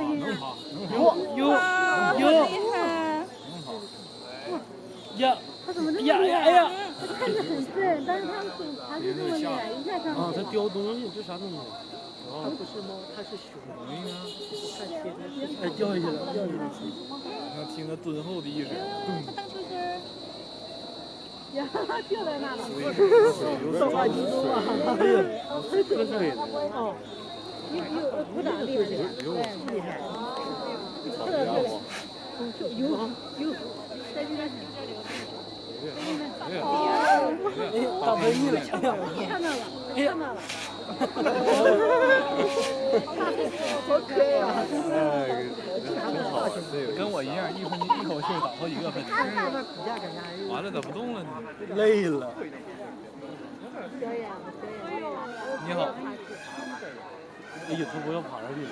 背心上。有，呀，他怎么这么厉害？他看着很笨，但是他爬出这么厉害，一下上去。啊，它叼东西，这啥东西？哦，不是猫，它是熊。哎，掉下去了，掉下去了。能听到敦厚的一声。他荡秋千儿。呀，掉在那了。上话题中啊！哎呀，这是谁？哦，鼓掌厉害厉害，对，厉害。特别漂亮。有，在这边。打喷嚏了，看到了，看到了。好可爱啊！哎，真好，这个跟我一样，一口气打好几个喷嚏。完了，咋不动了呢？累了。表演。你好。哎呀，他不要爬上去了。